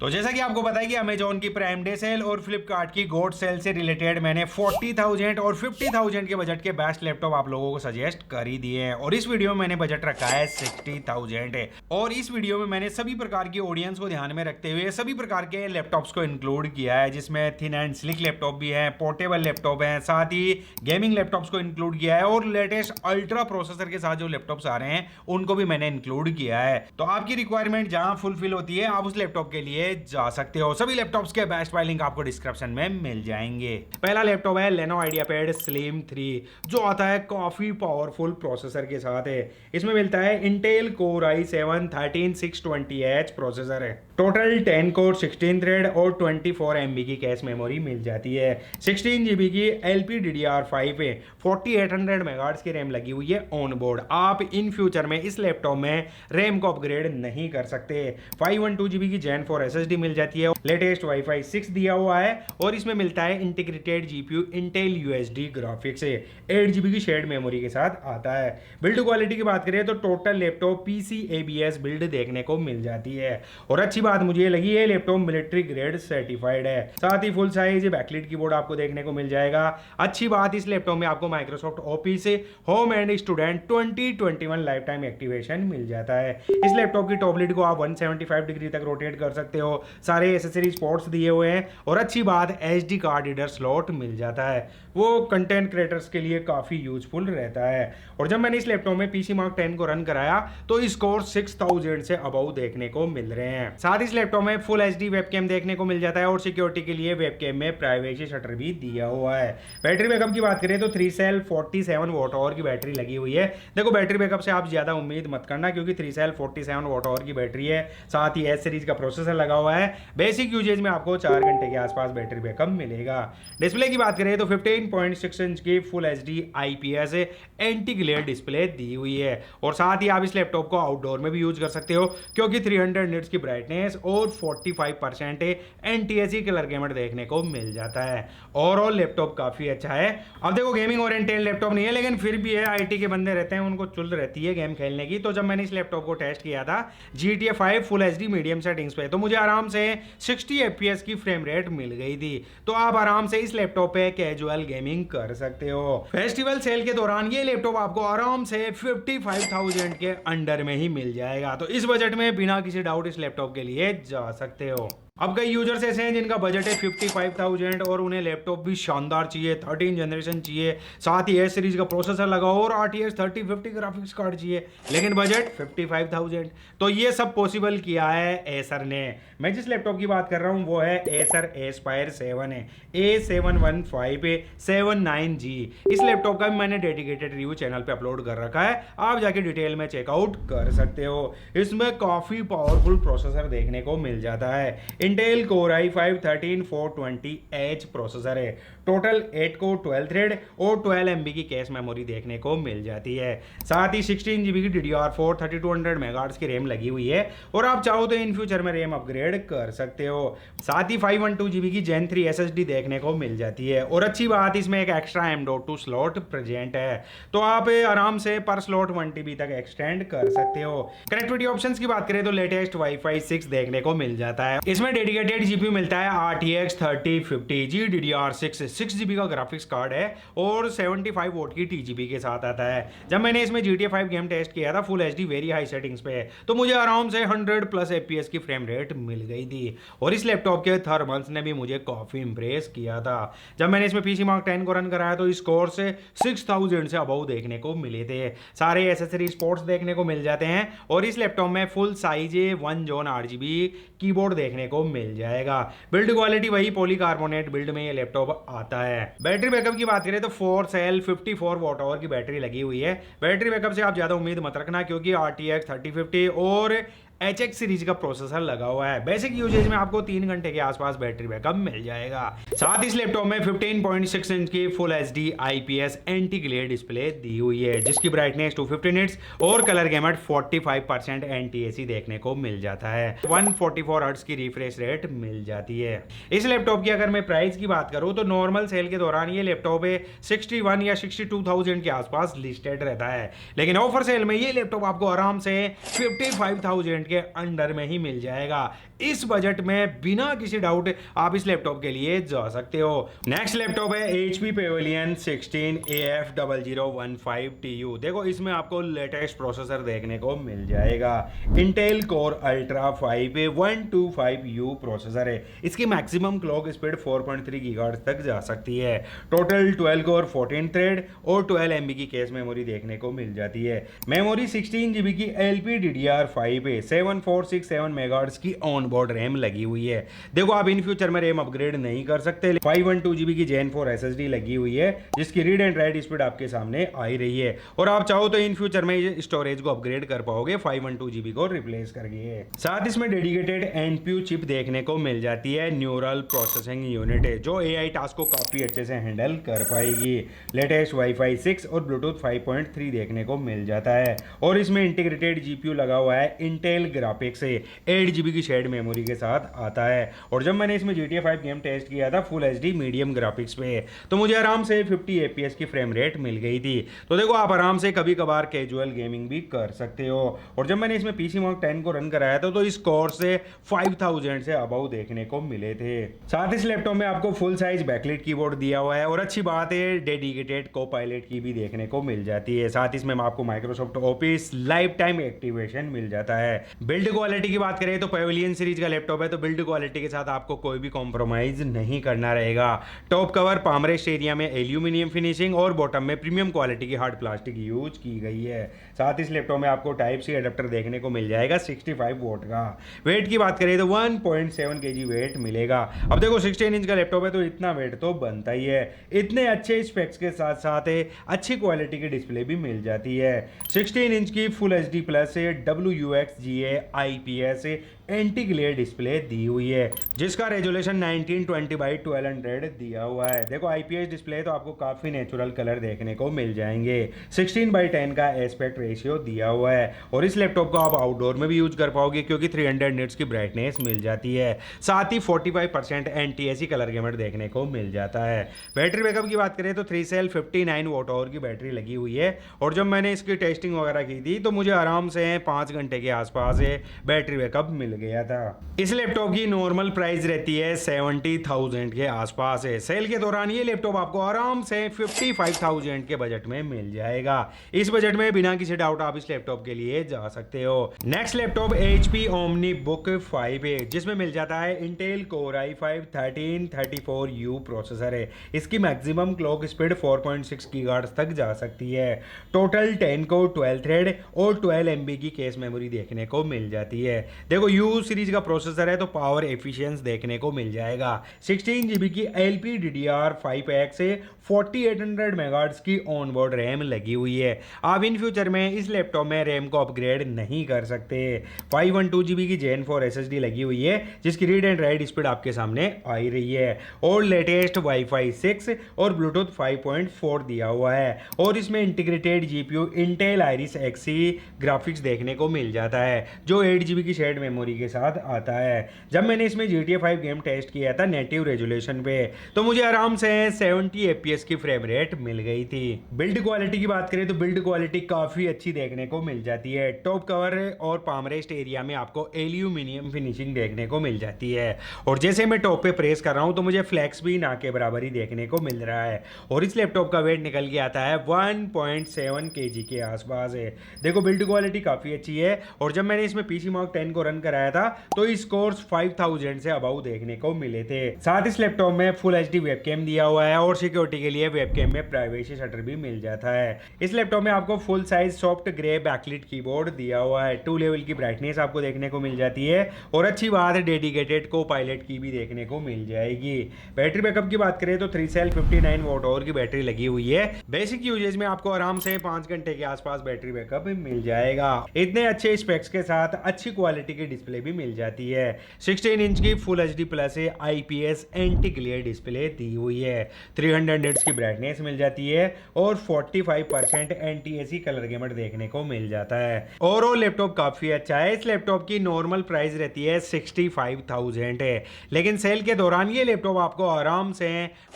तो जैसा कि आपको पता है कि अमेजोन की प्राइम डे सेल और फ्लिपकार्ट की गोड सेल से रिलेटेड मैंने 40,000 और 50,000 के बजट के बेस्ट लैपटॉप आप लोगों को सजेस्ट कर ही दिए हैं और इस वीडियो में मैंने बजट रखा है 60,000 है। और इस वीडियो में मैंने सभी प्रकार की ऑडियंस को ध्यान में रखते हुए सभी प्रकार के लैपटॉप्स को इंक्लूड किया है, जिसमें थिन एंड स्लिक लैपटॉप भी है, पोर्टेबल लैपटॉप है, साथ ही गेमिंग लैपटॉप्स को इंक्लूड किया है और लेटेस्ट अल्ट्रा प्रोसेसर के साथ जो लैपटॉप्स आ रहे हैं उनको भी मैंने इंक्लूड किया है। तो आपकी रिक्वायरमेंट जहां फुलफिल होती है आप उस लैपटॉप के लिए जा सकते हो। सभी लैपटॉप्स के बेस्ट बाय लिंक आपको डिस्क्रिप्शन में मिल जाएंगे। पहला लैपटॉप है लेनो आइडियापैड स्लिम 3 जो आता है काफी पावरफुल प्रोसेसर के साथ है। इसमें मिलता है Intel core i7 13620H processor है। टोटल 10 कोर 16 थ्रेड और 24 MB की कैश मेमोरी मिल जाती है। 16 GB की LPDDR5 है। 4800 मेगाहर्ट्ज की रैम लगी हुई है ऑन बोर्ड। आप इन फ्यूचर में इस लैपटॉप में रैम को अपग्रेड नहीं कर सकते। 512 GB की Gen 4 SSD मिल जाती है। लेटेस्ट वाईफाई 6 दिया हुआ है और इसमें मिलता है integrated GPU Intel USD graphics से 8 GB की शेयर्ड मेमोरी के साथ आता है। बिल्ड क्वालिटी की बात करें तो total laptop PC ABS build देखने को मिल जाती है और अच्छी बात मुझे लगी है लैपटॉप मिलिट्री ग्रेड सर्टिफाइड है। साथ ही फुल साइज बैकलिट कीबोर्ड आपको देखने को मिल जाएगा। अच्छी बात इस लैपटॉप में आपको Microsoft Office home and student 2021 lifetime activation मिल जाता है। इस लैपटॉप की टॉप लिड को आप 175 डिग्री तक रोटेट कर सकते हो। सारे एसेसरीज पोर्ट्स दिए हुए हैं और अच्छी बात SD कार्ड रीडर स्लॉट मिल जाता है, वो कंटेंट क्रिएटर्स के लिए काफी यूजफुल रहता है। और जब मैंने इस लैपटॉप में PC Mark 10 को रन कराया तो स्कोर 6000 से अबव देखने को मिल रहे हैं। साथ ही इस लैपटॉप में फुल HD वेबकैम देखने को मिल जाता है और सिक्योरिटी के लिए वेबकैम में प्राइवेसी शटर भी दिया हुआ है। बैटरी बैकअप की बात करें तो 3 सेल 47 वॉट आवर की बैटरी लगी हुई है। देखो बैटरी बैकअप से आप ज्यादा उम्मीद मत करना क्योंकि 3 सेल 47 वॉट आवर की बैटरी है। साथ ही एस सीरीज का प्रोसेसर लगा हुआ है। बेसिक यूजेज में आपको 4 घंटे के आसपास बैटरी बैकअप मिलेगा। डिस्प्ले की बात करें तो 15.6 इंच की full HD IPS anti glare display दी हुई है और साथ ही आप इस लैपटॉप को आउटडोर में भी यूज कर सकते हो क्योंकि 300 निट्स की ब्राइटनेस और 45% NTSC कलर गैमर देखने को मिल जाता है। ओवरऑल लैपटॉप काफी अच्छा है। अब देखो गेमिंग ओरिएंटेड लैपटॉप नहीं है लेकिन फिर भी है, IT के बंदे रहते हैं उनको चुल रहती है गेम खेलने की। तो जब मैंने इस लैपटॉप को टेस्ट किया था GTA 5 full HD medium settings पे तो मुझे आराम से 60 FPS की फ्रेम रेट मिल गई थी। तो आप आराम से इस लैपटॉप पे कैजुअल गेमिंग कर सकते हो। फेस्टिवल सेल के दौरान ये लैपटॉप आपको आराम से 55,000 के अंडर में ही मिल जाएगा। तो इस बजट में बिना किसी डाउट इस लैपटॉप के लिए जा सकते हो। अब कई यूजर्स ऐसे हैं जिनका बजट है 55,000 और उन्हें लैपटॉप भी शानदार चाहिए, 13 जनरेशन चाहिए, साथ ही एस सीरीज का प्रोसेसर लगा हो और RTX 3050 ग्राफिक्स कार्ड चाहिए, लेकिन बजट 55,000। तो ये सब पॉसिबल किया है एसर ने। मैं जिस लैपटॉप की बात कर रहा हूँ वो है एसर एस्पायर 7 है, A71579G। इस लैपटॉप का भी मैंने डेडिकेटेड रिव्यू चैनल पे अपलोड कर रखा है, आप जाके डिटेल में चेकआउट कर सकते हो। इसमें काफी पावरफुल प्रोसेसर देखने को मिल जाता है। Intel core i5 13420H processor है। टोटल 8 कोर 12 थ्रेड और 12 MB की कैश मेमोरी देखने को मिल जाती है। साथ ही 16 GB की DDR4 3200 मेगाहर्ट्ज की रैम लगी हुई है और आप चाहो तो इन फ्यूचर में रैम अपग्रेड कर सकते हो। साथ ही 512 GB की Gen 3 SSD देखने को मिल जाती है और अच्छी बात इसमें एक एक्स्ट्रा M.2 स्लॉट प्रेजेंट है, तो आप आराम से पर स्लॉट 1 TB तक एक्सटेंड कर सकते हो। कनेक्टिविटी ऑप्शंस की बात करें तो लेटेस्ट वाईफाई 6 देखने को मिल जाता है। इसमें डेडिकेटेड GPU मिलता है RTX 3050 GDDR6 6 GB का ग्राफिक्स कार्ड है और 75 वोट की TGP के साथ आता है। जब मैंने इसमें GTA 5 गेम टेस्ट किया था full HD very high settings पे तो मुझे आराम से 100+ FPS की फ्रेम रेट मिल गई थी और इस लैपटॉप के थर्मल्स ने भी मुझे काफी इंप्रेस किया था। जब मैंने इसमें PC Mark 10 को रन कराया तो स्कोर से 6000 से अबव देखने को मिले थे। सारे एसेसरीज पोर्ट्स देखने को मिल जाते हैं और इस लैपटॉप में full size 1 zone RGB keyboard देखने को मिल जाएगा। बिल्ड क्वालिटी वही पॉलीकार्बोनेट बिल्ड में ये लैपटॉप आता है। बैटरी बैकअप की बात करें तो 4 सेल 54 वॉट आवर की बैटरी लगी हुई है। बैटरी बैकअप से आप ज्यादा उम्मीद मत रखना क्योंकि RTX 3050 और HX सीरीज का प्रोसेसर लगा हुआ है। बेसिक यूजेज में आपको 3 घंटे के आसपास बैटरी बैकअप मिल जाएगा। साथ ही इस लैपटॉप में 15.6 इंच की full HD IPS anti glare display दी हुई है जिसकी ब्राइटनेस 250 निट्स और कलर गैमट 45% NTSC देखने को मिल जाता है। 144 हर्ट्ज की रिफ्रेश रेट मिल जाती है। इस लैपटॉप की अगर मैं प्राइस की बात करूं तो नॉर्मल सेल के दौरान ये लैपटॉप 61 या 62,000 के आसपास लिस्टेड रहता है, लेकिन ऑफर सेल में ये लैपटॉप आपको आराम से 55,000 के अंडर में ही मिल जाएगा। इस बजट में बिना किसी डाउट आप इस लैपटॉप के लिए जा सकते हो। नेक्स्ट लैपटॉप है HP Pavilion 16AF0015TU। देखो इसमें आपको लेटेस्ट प्रोसेसर देखने को मिल जाएगा। Intel Core Ultra 5 125U processor है। इसकी मैक्सिमम क्लॉक स्पीड 4.3 गीगाहर्ट्ज तक जा सकती है। टोटल 12 कोर 14 थ्रेड और 12 MB की कैश मेमोरी देखने को मिल जाती है। मेमोरी 16 GB की LPDDR5 7467 मेगाहर्ट्ज की ऑन बोर्ड रैम लगी हुई है। देखो आप इन फ्यूचर में रैम अपग्रेड नहीं कर सकते। 512 GB की Gen 4 SSD लगी हुई है जिसकी रीड एंड राइट स्पीड आपके सामने आ ही रही है, और आप चाहो तो इन फ्यूचर में स्टोरेज को अपग्रेड कर पाओगे 512 GB को रिप्लेस करके। साथ इसमें डेडिकेटेड NPU चिप देखने को मिल जाती है। न्यूरल प्रोसेसिंग यूनिट है जो AI टास्क को काफी अच्छे से हैंडल कर पाएगी। लेटेस्ट वाईफाई 6 और ब्लूटूथ 5.3 देखने को मिल जाता है, और इसमें इंटीग्रेटेड GPU लगा हुआ है। इंटेल ग्राफिक्स से 8 GB की शेयर्ड मेमोरी के साथ आता है। और जब मैंने इसमें GTA 5 गेम टेस्ट किया था फुल HD मीडियम ग्राफिक्स पे, तो मुझे आराम से 50 FPS की फ्रेम रेट मिल गई थी। तो देखो आप आराम से कभी कभार कैजुअल गेमिंग भी कर सकते हो। और जब मैंने इसमें PC Mark 10 को रन कराया था तो इस कोर से 5000 से अबव देखने को मिले थे। साथ इस लैपटॉप में आपको फुल साइज बैकलाइट कीबोर्ड दिया हुआ है, और अच्छी बात है डेडिकेटेड कोपायलट की भी देखने को मिल जाती है। साथ इसमें आपको Microsoft Office lifetime activation मिल जाता है। बिल्ड क्वालिटी की बात करें तो पेविलियन सीरीज का लैपटॉप है, तो बिल्ड क्वालिटी के साथ आपको कोई भी कॉम्प्रोमाइज नहीं करना रहेगा। टॉप कवर पामरेस्ट एरिया में एल्यूमिनियम फिनिशिंग और बॉटम में प्रीमियम क्वालिटी की हार्ड प्लास्टिक यूज की गई है। साथ इस लैपटॉप में आपको टाइप सी अडेप्टर देखने को मिल जाएगा 65 वोट का। वेट की बात करें तो 1.7 kg वेट मिलेगा। अब देखो 16 इंच का लैपटॉप है तो इतना वेट तो बनता ही है। इतने अच्छे स्पेक्स के साथ साथ अच्छी क्वालिटी की डिस्प्ले भी मिल जाती है। 16 इंच की full HD plus WUXGA IPS anti glare display दी हुई है जिसका रेजोल्यूशन 1920x1200 दिया हुआ है। देखो IPS डिस्प्ले तो आपको काफी नेचुरल कलर देखने को मिल जाएंगे। 16:10 का एस्पेक्ट रेशियो दिया हुआ है, और इस लैपटॉप को आप आउटडोर में भी यूज कर पाओगे क्योंकि 300 निट्स की ब्राइटनेस मिल जाती है। साथ ही 45% NTSC कलर गेमर देखने को मिल जाता है। बैटरी बैकअप की बात करें तो 3 सेल 59 वॉट आवर की बैटरी लगी हुई है, और जब मैंने इसकी टेस्टिंग वगैरह की थी तो मुझे आराम से 5 घंटे के आसपास बैटरी बैकअप मिल गया था। इस लैपटॉप की नॉर्मल प्राइस रहती है 70,000 के आसपास है। सेल के दौरान ये लैपटॉप आपको आराम से 55,000 के बजट में मिल जाएगा। इस बजट में बिना किसी डाउट आप इस लैपटॉप के लिए जा सकते हो। नेक्स्ट लैपटॉप HP OmniBook 5 है जिसमें मिल जाता है Intel Core i5 1334U processor है। इसकी मैक्सिमम क्लॉक स्पीड 4.6 गीगाहर्ट्ज तक जा सकती है। टोटल 10 कोर 12 थ्रेड और 12 MB की कैश मेमोरी देखने को मिल जाती है। देखो U सीरीज का प्रोसेसर है तो पावर एफिशिएंस देखने को मिल जाएगा। 16 GB की LPDDR5X से 4800 मेगाहर्ट्ज की ऑन बोर्ड रैम लगी हुई है। आप इन फ्यूचर में इस लैपटॉप में रैम को अपग्रेड नहीं कर सकते। 512 GB की Gen 4 SSD लगी हुई है जिसकी रीड एंड राइट स्पीड आपके सामने आ ही रही है, और लेटेस्ट वाईफाई 6 और ब्लूटूथ 5.4 दिया हुआ है, और इसमें integrated GPU Intel Iris Xe graphics देखने को मिल जाता है जो 8 GB की शेयर्ड मेमोरी के साथ आता है। जब मैंने इसमें GTA 5 गेम टेस्ट किया था नेटिव रेजोल्यूशन पे तो मुझे आराम से 70 FPS की फ्रेम रेट मिल गई थी। बिल्ड क्वालिटी की बात करें तो बिल्ड क्वालिटी काफी अच्छी देखने को मिल जाती है। टॉप कवर और पामरेस्ट एरिया में आपको एल्यूमिनियम फिनिशिंग देखने को मिल जाती है, और जैसे मैं टॉप पे प्रेस कर रहा हूं तो मुझे फ्लैक्स भी ना के बराबर ही देखने को मिल रहा है, और इस लैपटॉप का वेट निकल के आता है 1.7 kg के आसपास है। देखो बिल्ड क्वालिटी काफी अच्छी है, और जब मैंने इसमें PC Mark 10 को रन कराया था तो इस कोर्स 5000 से अबव देखने को मिले थे। साथ इस लैपटॉप में फुल HD वेबकैम दिया हुआ है, और सिक्योरिटी के लिए वेबकैम में प्राइवेसी शटर भी मिल जाता है। इस लैपटॉप में आपको full size soft grey backlit keyboard दिया हुआ है। 2 लेवल की ब्राइटनेस आपको देखने को मिल जाती है, और अच्छी बात है डेडिकेटेड को पायलट की भी देखने को मिल जाएगी। बैटरी बैकअप की बात करें तो 3 सेल 59 वॉट आवर की बैटरी लगी हुई है। बेसिक यूजेज में आपको आराम से 5 घंटे के आसपास बैटरी बैकअप मिल जाएगा। इतने अच्छे स्पेक्स के साथ अच्छी क्वालिटी की डिस्प्ले डिस्प्ले भी मिल जाती है। 16 इंच की full HD plus IPS anti glare display दी हुई है। 300 निट्स की ब्राइटनेस मिल जाती है और 45% NTSC कलर गेमर देखने को मिल जाता है। ओवरऑल लैपटॉप काफी अच्छा है। इस लैपटॉप की नॉर्मल प्राइस रहती है 65,000 है, लेकिन सेल के दौरान ये लैपटॉप आपको आराम से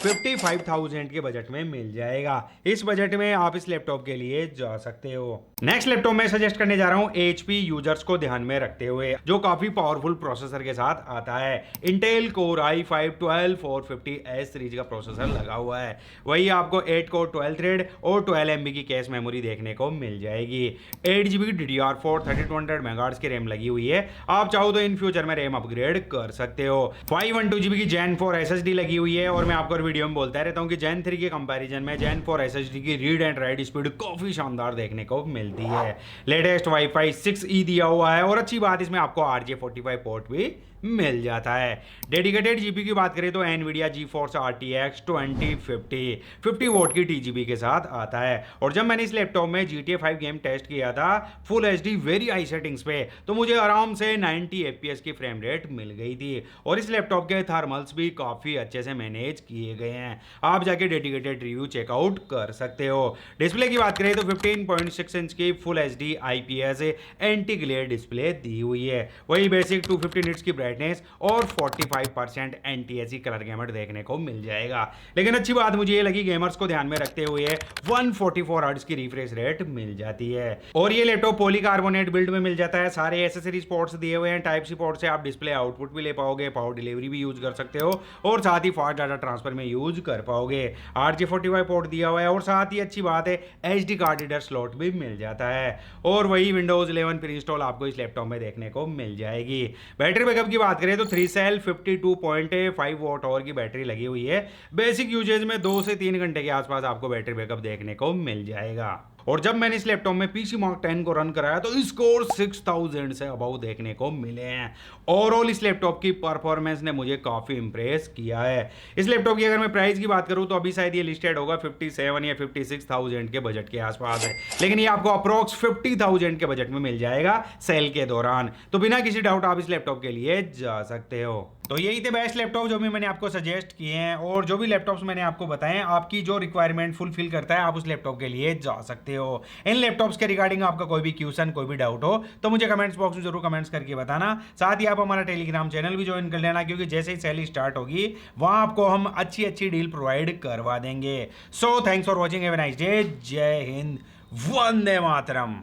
55,000 के बजट में मिल जाएगा। इस बजट में आप इस लैपटॉप के लिए जा सकते हो। नेक्स्ट लैपटॉप मैं सजेस्ट करने जा रहा हूं HP यूजर्स को ध्यान में रखते हुए, जो काफी पावरफुल प्रोसेसर के साथ आता है। Intel Core i5 12450S series का प्रोसेसर लगा हुआ है। वही आपको 8 कोर 12 थ्रेड और 12 MB की कैश मेमोरी देखने को मिल जाएगी। 8GB DDR4 3200 मेगाहर्ट्ज की रैम लगी हुई है। आप चाहो तो इन फ्यूचर में रैम अपग्रेड कर सकते हो। 512GB की Gen 4 SSD लगी हुई है और मैं आपको वीडियो में बोलता रहता हूँ कि Gen 3 के कंपैरिजन में Gen 4 SSD की रीड एंड राइट स्पीड काफी शानदार देखने को मिलती है। लेटेस्ट Wi-Fi 6E दिया हुआ है और अच्छी बात इसमें आपको RJ45 पोर्ट भी मिल जाता है। डेडिकेटेड जीपी की बात करें तो NVIDIA GeForce RTX 2050 50 वोट की TGB के साथ आता है। और जब मैंने इस लैपटॉप में GTA 5 गेम टेस्ट किया था full HD very high settings पे, तो मुझे आराम से 90 FPS की फ्रेम रेट मिल गई थी। और इस लैपटॉप के थर्मल्स भी काफ़ी अच्छे से मैनेज किए गए हैं। आप जाके डेडिकेटेड रिव्यू चेकआउट कर सकते हो। डिस्प्ले की बात करें तो 15.6 इंच की full HD IPS anti glare display दी हुई है। वही बेसिक 250 निट्स की और 45% NTSC कलर गेमर देखने को मिल जाएगा। लेकिन अच्छी बात मुझे ये लगी, गेमर्स को ध्यान में रखते हुए 144 हर्ट्ज की रिफ्रेश रेट मिल जाती है। और ये लैपटॉप पॉलीकार्बोनेट बिल्ड में मिल जाता है। सारे एसेसरीज पोर्ट्स दिए हुए हैं। टाइप सी पोर्ट से आप डिस्प्ले आउटपुट भी ले पाओगे, पावर डिलीवरी भी यूज कर सकते हो और साथ ही फास्ट डाटा ट्रांसफर में यूज कर पाओगे। RJ45 पोर्ट दिया हुआ है और साथ ही अच्छी बात है SD कार्ड रीडर स्लॉट भी मिल जाता है। और वही विंडोज 11 प्री इंस्टॉल आपको इस लैपटॉप में देखने को मिल जाएगी। बैटरी बैकअप की बात करें तो 3 सेल 52.5 वॉट आवर की बैटरी लगी हुई है। बेसिक यूजेज में 2 से 3 घंटे के आसपास आपको बैटरी बैकअप देखने को मिल जाएगा। और जब मैंने इस लैपटॉप में PC Mark 10 को रन कराया तो स्कोर 6000 से अबव देखने को मिले हैं। ओवरऑल इस लैपटॉप की परफॉर्मेंस ने मुझे काफी इंप्रेस किया है। इस लैपटॉप की अगर मैं प्राइस की बात करूं तो अभी शायद ये लिस्टेड होगा 57 या 56,000 के बजट के आसपास है, लेकिन ये आपको अप्रोक्स 50,000 के बजट में मिल जाएगा सेल के दौरान। तो बिना किसी डाउट आप इस लैपटॉप के लिए जा सकते हो। तो यही थे बेस्ट लैपटॉप जो भी मैंने आपको सजेस्ट किए हैं, और जो भी लैपटॉप्स मैंने आपको बताए आपकी जो रिक्वायरमेंट फुलफिल करता है आप उस लैपटॉप के लिए जा सकते हो। इन लैपटॉप्स के रिगार्डिंग आपका कोई भी क्वेश्चन, कोई भी डाउट हो तो मुझे कमेंट्स बॉक्स में जरूर कमेंट्स करके बताना। साथ ही आप हमारा टेलीग्राम चैनल भी ज्वाइन कर लेना, क्योंकि जैसे ही सेल स्टार्ट होगी वहां आपको हम अच्छी अच्छी डील प्रोवाइड करवा देंगे। So thanks for watching, have a nice day. जय हिंद, वंदे मातरम।